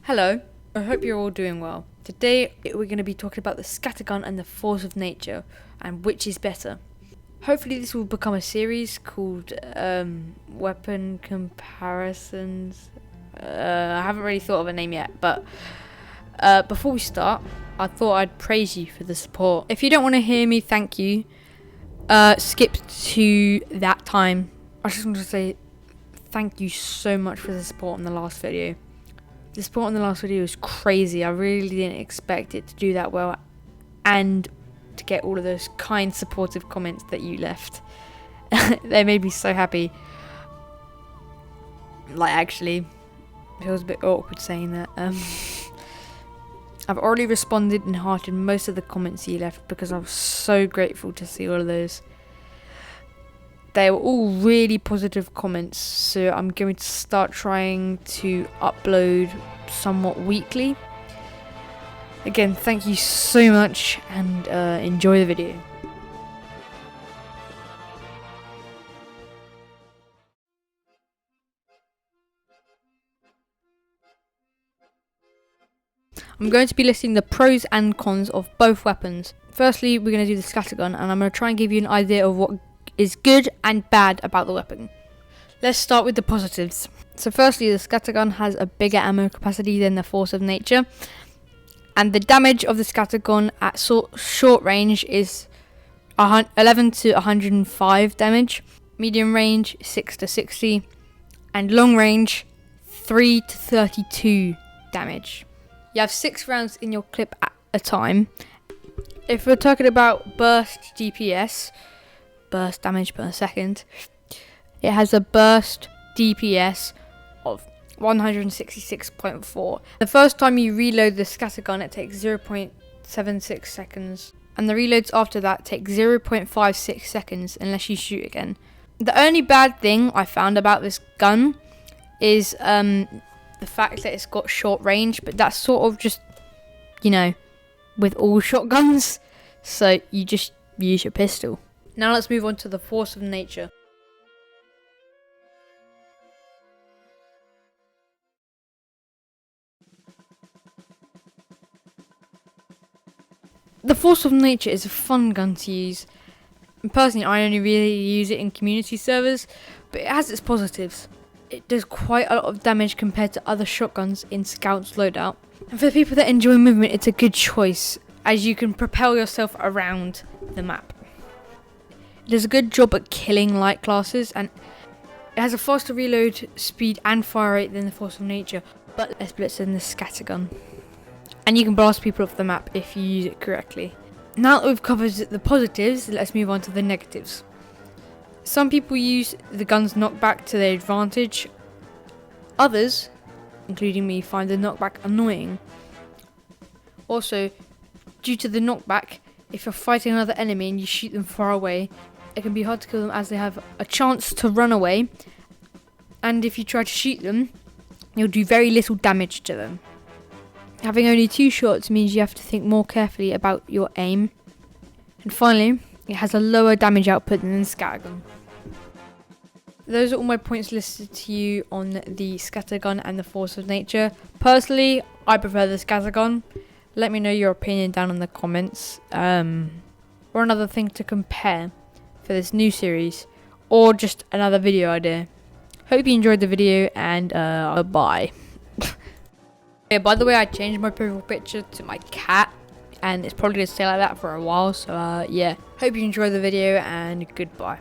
Hello, I hope you're all doing well. Today we're going to be talking about the scattergun and the force of nature and which is better. Hopefully this will become a series called Weapon Comparisons. I haven't really thought of a name yet, but before we start, I thought I'd praise you for the support. If you don't want to hear me thank you, skip to that time. I just want to say thank you so much for the support in the last video. The support in the last video was crazy. I really didn't expect it to do that well and to get all of those kind, supportive comments that you left. They made me so happy. Like, actually, it feels a bit awkward saying that. I've already responded and hearted most of the comments you left because I was so grateful to see all of those. They were all really positive comments, so I'm going to start trying to upload somewhat weekly. Again, thank you so much and enjoy the video. I'm going to be listing the pros and cons of both weapons. Firstly, we're going to do the scattergun, and I'm going to try and give you an idea of what is good and bad about the weapon. Let's start with the positives. So firstly, the scattergun has a bigger ammo capacity than the force of nature, and the damage of the scattergun at short range is 11 to 105 damage, medium range 6 to 60, and long range 3 to 32 damage. You have 6 rounds in your clip at a time. If we're talking about burst DPS, burst damage per second, it has a burst DPS of 166.4. The first time you reload the scattergun, it takes 0.76 seconds, and the reloads after that take 0.56 seconds unless you shoot again. The only bad thing I found about this gun is the fact that it's got short range, but that's sort of just, with all shotguns, so you just use your pistol. Now let's move on to the force of nature. The force of nature is a fun gun to use. And personally, I only really use it in community servers, but it has its positives. It does quite a lot of damage compared to other shotguns in Scout's loadout. And for the people that enjoy movement, it's a good choice, as you can propel yourself around the map. It does a good job at killing light classes, and it has a faster reload speed and fire rate than the force of nature, but less bullets than the scattergun. And you can blast people off the map if you use it correctly. Now that we've covered the positives, let's move on to the negatives. Some people use the gun's knockback to their advantage. Others, including me, find the knockback annoying. Also, due to the knockback, if you're fighting another enemy and you shoot them far away, it can be hard to kill them as they have a chance to run away, and if you try to shoot them, you'll do very little damage to them. Having only 2 shots means you have to think more carefully about your aim. And finally, it has a lower damage output than the scattergun. Those are all my points listed to you on the scattergun and the force of nature. Personally, I prefer the scattergun. Let me know your opinion down in the comments. Or another thing to compare for this new series, or just another video idea. Hope you enjoyed the video, and bye. Yeah, by the way, I changed my profile picture to my cat, and it's probably going to stay like that for a while, so yeah. Hope you enjoyed the video, and goodbye.